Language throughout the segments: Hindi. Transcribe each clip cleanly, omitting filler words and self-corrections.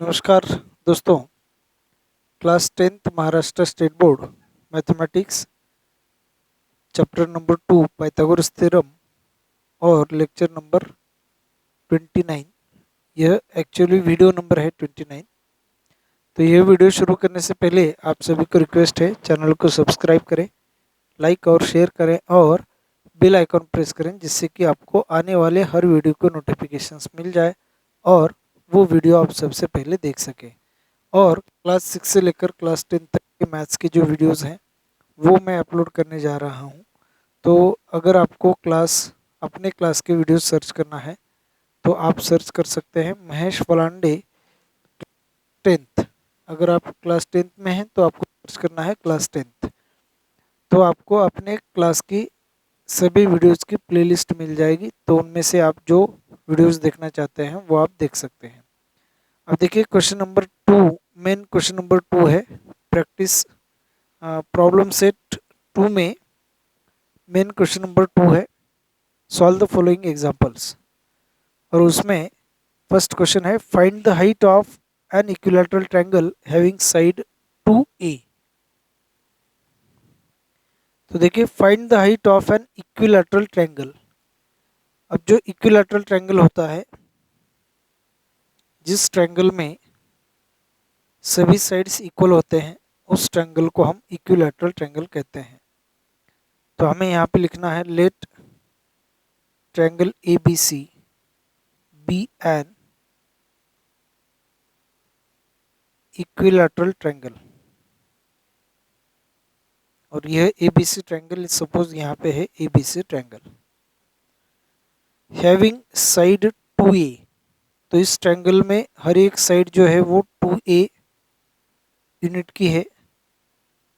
नमस्कार दोस्तों। Class 10th Maharashtra state board mathematics chapter number 2 Pythagoras theorem और लेक्चर नंबर 29। यह एक्चुअली वीडियो नंबर है 29। तो यह वीडियो शुरू करने से पहले आप सभी को रिक्वेस्ट है, चैनल को सब्सक्राइब करें, लाइक और शेयर करें और बेल आइकॉन प्रेस करें, जिससे कि आपको आने वाले हर वीडियो को नोटिफिकेशंस मिल जाए और वो वीडियो आप सबसे पहले देख सकें। और क्लास 6 से लेकर क्लास 10 तक के मैथ्स के जो वीडियोस हैं वो मैं अपलोड करने जा रहा हूँ। तो अगर आपको अपने क्लास के वीडियोस सर्च करना है तो आप सर्च कर सकते हैं महेश फलांडे 10th। अगर आप क्लास 10th में हैं तो आपको सर्च करना है क्लास 10th। तो आपको अपने क्लास की सभी वीडियोस की प्लेलिस्ट मिल जाएगी, तो उनमें से आप जो वीडियोस देखना चाहते हैं वो आप देख सकते हैं। अब देखिए question number 2, main question number 2 है प्रैक्टिस प्रॉब्लम सेट 2 में। मेन क्वेश्चन नंबर 2 है सॉल्व द फॉलोइंग एग्जांपल्स, और उसमें फर्स्ट क्वेश्चन है find the height of an equilateral triangle having side 2a। तो देखिए find the height of an equilateral triangle. अब जो इक्विलैटरल ट्रायंगल होता है, जिस ट्रायंगल में सभी साइड्स इक्वल होते हैं, उस ट्रायंगल को हम इक्विलैटरल ट्रायंगल कहते हैं। तो हमें यहाँ पे लिखना है let triangle ABC be an equilateral triangle, और यह ABC ट्रायंगल सपोज यहाँ पे है ABC triangle having side 2a। तो इस ट्रायंगल में हर एक साइड जो है वो 2a यूनिट की है।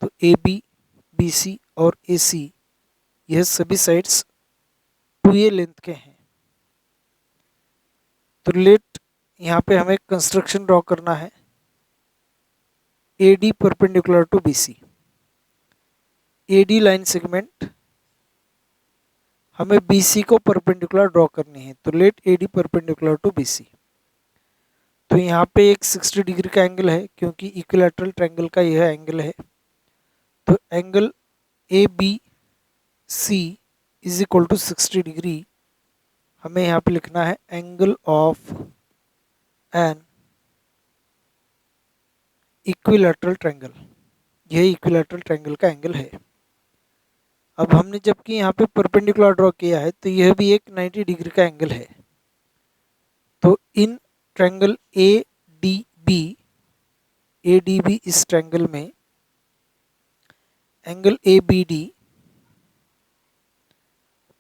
तो AB, BC और AC यह सभी साइड्स 2a लेंथ के हैं। तो लेट यहाँ पे हमें कंस्ट्रक्शन ड्रॉ करना है AD perpendicular to BC। AD line segment हमें BC को परपेंडिकुलर ड्रॉ करनी है। तो let AD perpendicular to BC। तो यहाँ पे एक 60 डिग्री का एंगल है, क्योंकि इक्विलैटरल ट्रायंगल का यह एंगल है। तो angle ABC is equal to 60 degree. हमें यहाँ पे लिखना है angle of an equilateral triangle. यह इक्विलैटरल ट्रायंगल का एंगल है। अब हमने जबकि यहाँ पे परपेंडिकुलर ड्रॉ किया है, तो यह भी एक 90 डिग्री का एंगल है। तो इन ट्रायंगल ADB इस ट्रायंगल में angle ABD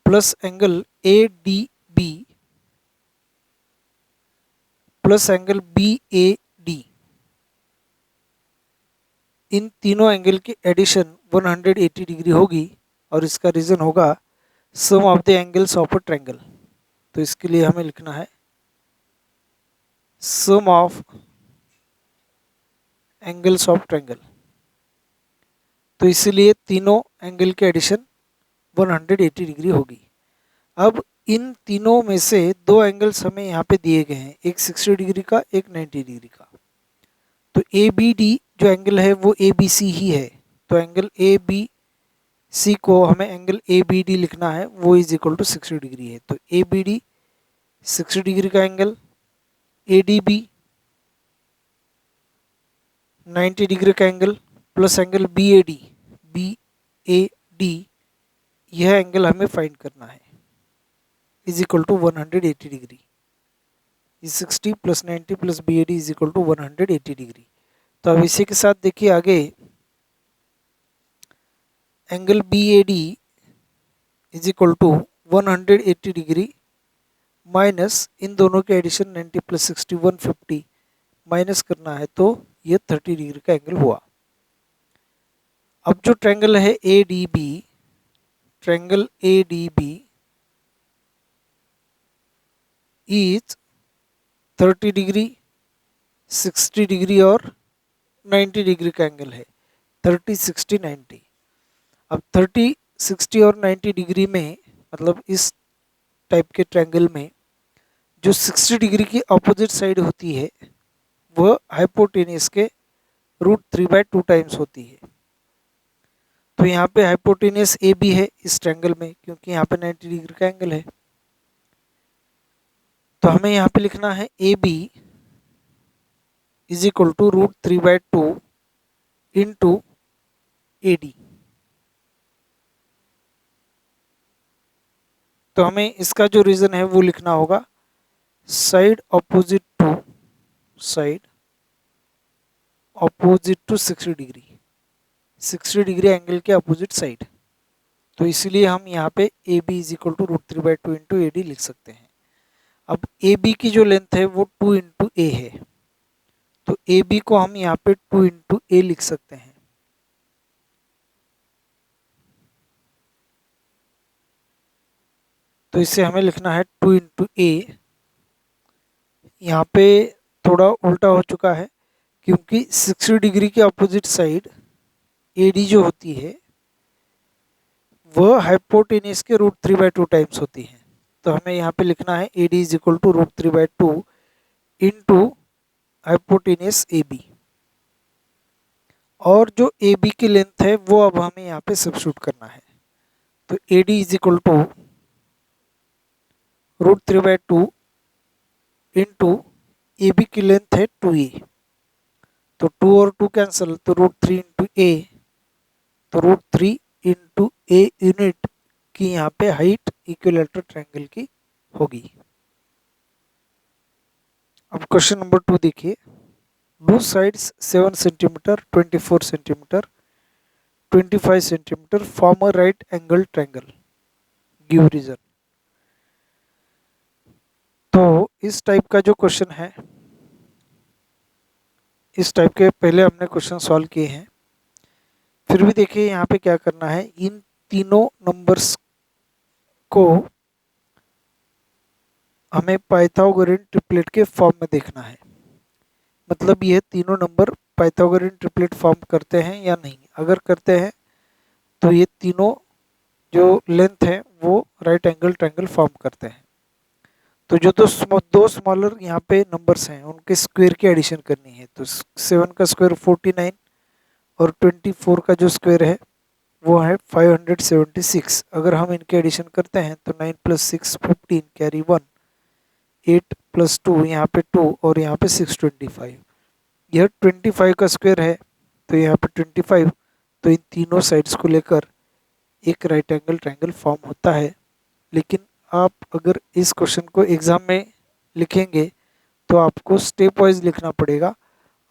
plus angle ADB plus angle BAD, इन तीनों एंगल की एडिशन 180 डिग्री होगी, और इसका रीजन होगा sum of the angles of a triangle. तो इसके लिए हमें लिखना है sum of angles of triangle. तो इसीलिए तीनों एंगल की एडिशन 180 डिग्री होगी। अब इन तीनों में से दो एंगल्स हमें यहाँ पे दिए गए हैं, एक 60 डिग्री का, एक 90 डिग्री का। तो ABD जो एंगल है वो ABC ही है। तो एंगल ABC को हमें एंगल ABD लिखना है, वो इज इक्वल टू 60 डिग्री है। तो ABD 60 डिग्री का एंगल, ADB 90 डिग्री का एंगल प्लस एंगल BAD यह एंगल हमें फाइंड करना है, is equal to 180 degree. 60 plus 90 plus BAD is equal to 180 degree. तो अब इसी के साथ देखिए आगे angle BAD is equal to 180 degree minus इन दोनों के एडिशन 90 प्लस 60 150 माइनस करना है, तो ये 30 डिग्री का एंगल हुआ। अब जो ट्रायंगल है triangle ADB is 30 degree, 60 degree और 90 डिग्री का एंगल है, 30 60 90। अब 30 60 और 90 डिग्री में, मतलब इस टाइप के ट्रायंगल में जो 60 डिग्री की अपोजिट साइड होती है वह हाइपोटेनियस के √3/2 टाइम्स होती है। तो यहाँ पे हाइपोटेनियस ए बी है इस ट्रायंगल में, क्योंकि यहाँ पे 90 डिग्री का एंगल है। तो हमें यहाँ पे लिखना है A B is equal to √3/2 into A D. तो हमें इसका जो रीजन है वो लिखना होगा side opposite to 60 degree, 60 degree angle के अपोजिट साइड। तो इसलिए हम यहाँ पे A B is equal to √3/2 into A D लिख सकते हैं। अब ए बी की जो लेंथ है वो 2 इंटू ए है, तो ए बी को हम यहाँ पे 2 इंटू ए लिख सकते हैं। तो इसे हमें लिखना है 2 इंटू ए। यहाँ पे थोड़ा उल्टा हो चुका है, क्योंकि 60 डिग्री के अपोजिट साइड ए डी जो होती है वह हाइपोटेनियस के √3/2 टाइम्स होती है। तो हमें यहाँ पे लिखना है A D is equal to √3/2 into hypotenuse A B. और जो ए बी की लेंथ है वो अब हमें यहाँ पे सब्स्टिट्यूट करना है। तो A D is equal to √3/2 into A B की लेंथ है 2a। तो 2 और 2 कैंसिल, तो √3 इंटू ए, तो √3 इंटू ए यूनिट की यहाँ पे हाइट इक्विलैटरल ट्रायंगल की होगी। अब क्वेश्चन नंबर 2 देखिए। Do sides 7 centimetre, 24 centimetre, 25 centimetre form a right angle triangle, give reason. तो इस टाइप का जो क्वेश्चन है, इस टाइप के पहले हमने क्वेश्चन सॉल्व किए हैं। फिर भी देखिए यहाँ पे क्या करना है, इन तीनों नंबर्स को हमें पाइथागोरियन ट्रिपलेट के फॉर्म में देखना है। मतलब ये तीनों नंबर पाइथागोरियन ट्रिपलेट फॉर्म करते हैं या नहीं। अगर करते हैं तो ये तीनों जो लेंथ है वो राइट एंगल ट्रायंगल फॉर्म करते हैं। तो जो दो स्मॉलर यहाँ पे नंबर्स हैं उनके स्क्वायर की एडिशन करनी है। तो 7 का स्क्वायर 49 और 24 का जो स्क्वायर है वो है 576। अगर हम इनके एडिशन करते हैं तो 9 + 6 15 कैरी 1, 8 + 2 यहाँ पे 2 और यहाँ पे 625। यह 25 का स्क्वायर है तो यहाँ पे 25। तो इन तीनों साइड्स को लेकर एक राइट एंगल ट्रायंगल फॉर्म होता है। लेकिन आप अगर इस क्वेश्चन को एग्ज़ाम में लिखेंगे तो आपको स्टेप वाइज लिखना पड़ेगा,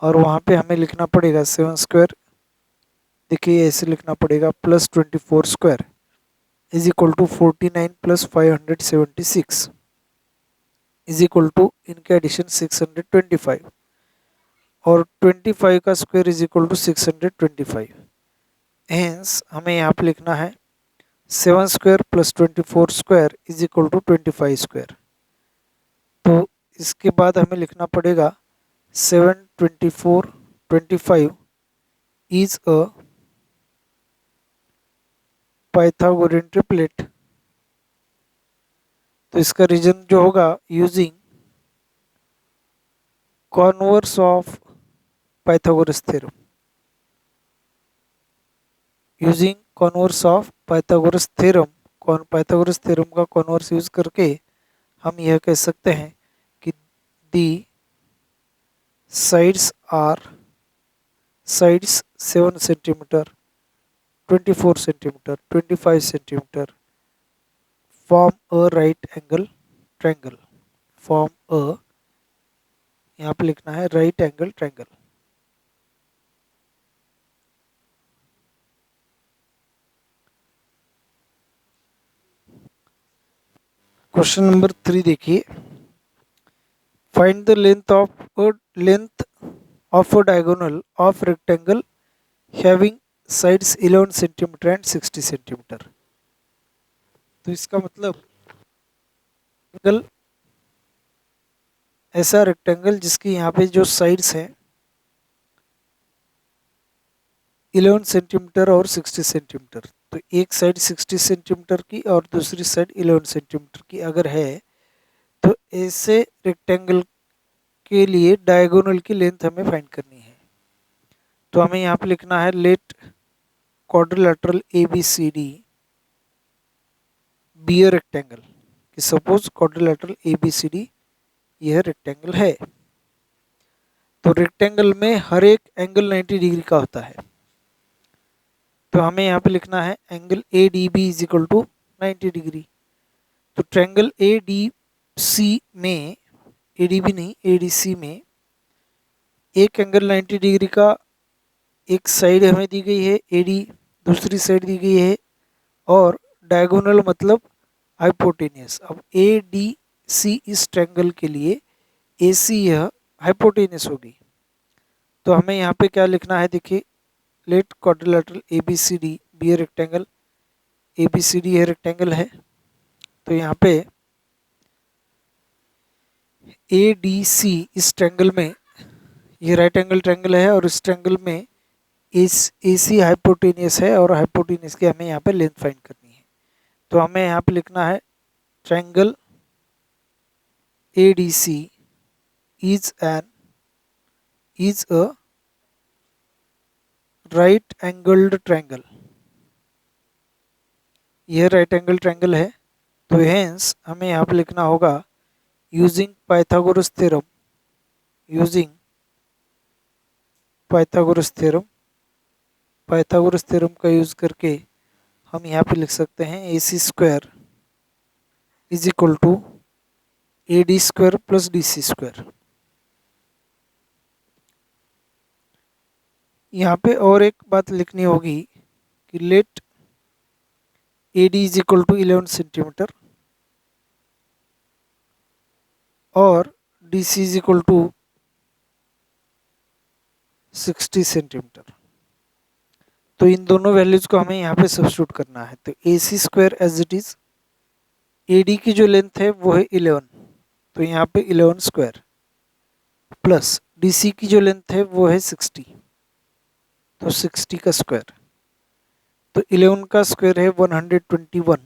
और वहाँ पे हमें लिखना पड़ेगा 7 स्क्वायर, देखिए ऐसे लिखना पड़ेगा, +24 square is equal to 49 + 576 is equal to इनके एडिशन 625, और 25 का square is equal to 625। Hence हमें यहाँ पे लिखना है 7 square + 24 square is equal to 25 square. तो इसके बाद हमें लिखना पड़ेगा 7 24 25 इज अ पाइथागोरियन ट्रिपलेट। तो इसका रीजन जो होगा, using converse of Pythagoras theorem, using converse of Pythagoras theorem, Pythagoras theorem का कॉन्वर्स यूज करके हम यह कह सकते हैं कि दी sides 7 centimetre, 24 centimetre, 25 centimetre form a right angle triangle, form a, यहाँ पे लिखना है right angle triangle. Question number 3 देखिए। Find the length of a diagonal of rectangle having sides 11 centimetre and 60 centimetre. तो इसका मतलब रेक्टेंगल, ऐसा रेक्टेंगल जिसकी यहाँ पे जो साइड्स हैं 11 सेंटीमीटर और 60 सेंटीमीटर, तो एक साइड 60 सेंटीमीटर की और दूसरी साइड 11 सेंटीमीटर की अगर है, तो ऐसे रेक्टेंगल के लिए डायगोनल की लेंथ हमें फाइंड करनी है। तो हमें यहाँ पे लिखना है let quadrilateral ABCD be a rectangle, कि सपोज क्वाड्रिलेटरल ABCD यह रेक्टेंगल है। तो रेक्टेंगल में हर एक एंगल 90 डिग्री का होता है। तो हमें यहाँ पे लिखना है angle ADB is equal to 90 degree. तो ट्रायंगल ADC में, ADB नहीं ADC में एक एंगल 90 डिग्री का एक साइड हमें दी गई है, AD दूसरी साइड दी गई है, और डायगोनल मतलब हाइपोटेनियस। अब ADC इस ट्रायंगल के लिए AC यह हाइपोटेनियस होगी। तो हमें यहाँ पे क्या लिखना है, देखिए let quadrilateral ABCD be a rectangle, ABCD ये रेक्टेंगल है। तो यहाँ पे ADC इस ट्रायंगल में, ये राइट एंगल ट्रायंगल है और इस ट्रायंगल में AC हाइपोटेनियस है और हाइपोटेनियस की हमें यहाँ पे लेंथ फाइंड करनी है। तो हमें यहाँ पे लिखना है triangle ADC is a right angled triangle. यह राइट एंगल ट्रायंगल है। तो हेंस हमें यहाँ पे लिखना होगा using Pythagoras theorem, using Pythagoras theorem, Pythagoras theorem का यूज करके हम यहाँ पे लिख सकते हैं AC square is equal to AD square plus DC square. यहाँ पे और एक बात लिखनी होगी कि let AD is equal to 11 centimetre और DC is equal to 60 centimetre. तो इन दोनों वैल्यूज को हमें यहाँ पे सब्स्टिट्यूट करना है। तो AC square as it is, AD की जो लेंथ है वो है 11, तो यहाँ पे 11 स्क्वायर, प्लस DC की जो लेंथ है वो है 60, तो 60 का स्क्वायर। तो 11 का स्क्वायर है 121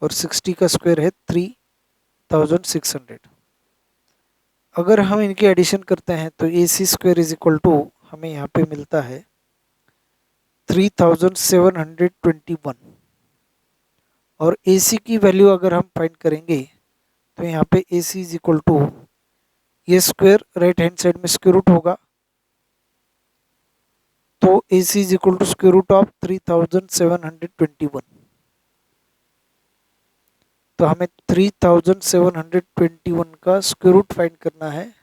और 60 का स्क्वायर है 3600। अगर हम इनकी एडिशन करते हैं तो AC square is equal to हमें यहाँ पे मिलता है 3721, और AC की वैल्यू अगर हम फाइंड करेंगे तो यहाँ पे AC इज इक्वल टू, ये स्क्वायर राइट हैंड साइड में स्क्वायर रूट होगा, तो AC is equal to square root of 3721। तो हमें 3721 का स्क्वायर रूट फाइंड करना है,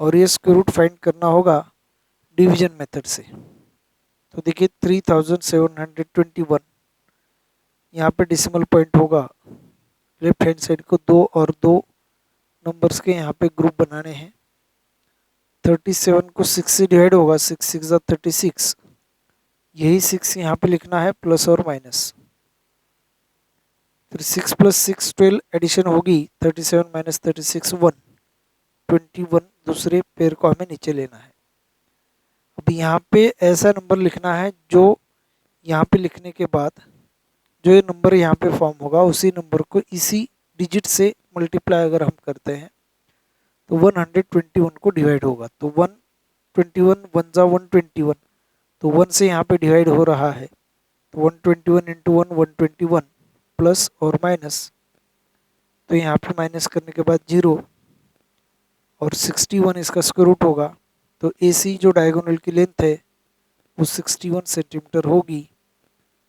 और ये स्क्वायर रूट फाइंड करना होगा डिवीजन मेथड से। तो देखिए 3721, यहाँ पे डेसिमल पॉइंट होगा, लेफ्ट हैंड साइड को 2 और 2 नंबर्स के यहाँ पे ग्रुप बनाने हैं। 37 को 6 से डिवाइड होगा, 6 6 36, यही 6 यहाँ पे लिखना है प्लस और माइनस। फिर 6 प्लस 6 12, एडिशन होगी 37 माइनस 36 1, 21 दूसरे पेयर को हमें नीचे लेना है। अब यहाँ पे ऐसा नंबर लिखना है जो यहाँ पे लिखने के बाद जो ये नंबर यहाँ पे फॉर्म होगा उसी नंबर को इसी डिजिट से मल्टीप्लाई अगर हम करते हैं तो 121 को डिवाइड होगा। तो 121 1 जा 121, तो 1 से यहाँ पे डिवाइड हो रहा है, तो 121 इंटू 1 121 प्लस और माइनस, तो यहाँ पे माइनस करने के बाद 0 और 61 इसका स्क्वायर रूट होगा। तो AC जो डायगोनल की लेंथ है वो 61 सेंटीमीटर होगी।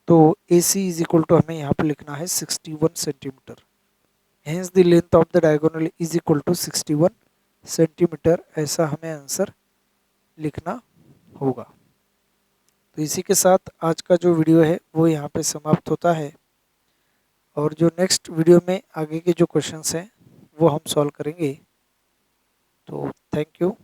तो AC इज इक्वल टू हमें यहाँ पे लिखना है 61 centimetre. Hence the length of the diagonal is equal to 61 centimetre, ऐसा हमें आंसर लिखना होगा। तो इसी के साथ आज का जो वीडियो है वो यहाँ पे समाप्त होता है, और जो नेक्स्ट वीडियो में आगे के जो क्वेश्चंस हैं वो हम सॉल्व करेंगे। तो थैंक यू।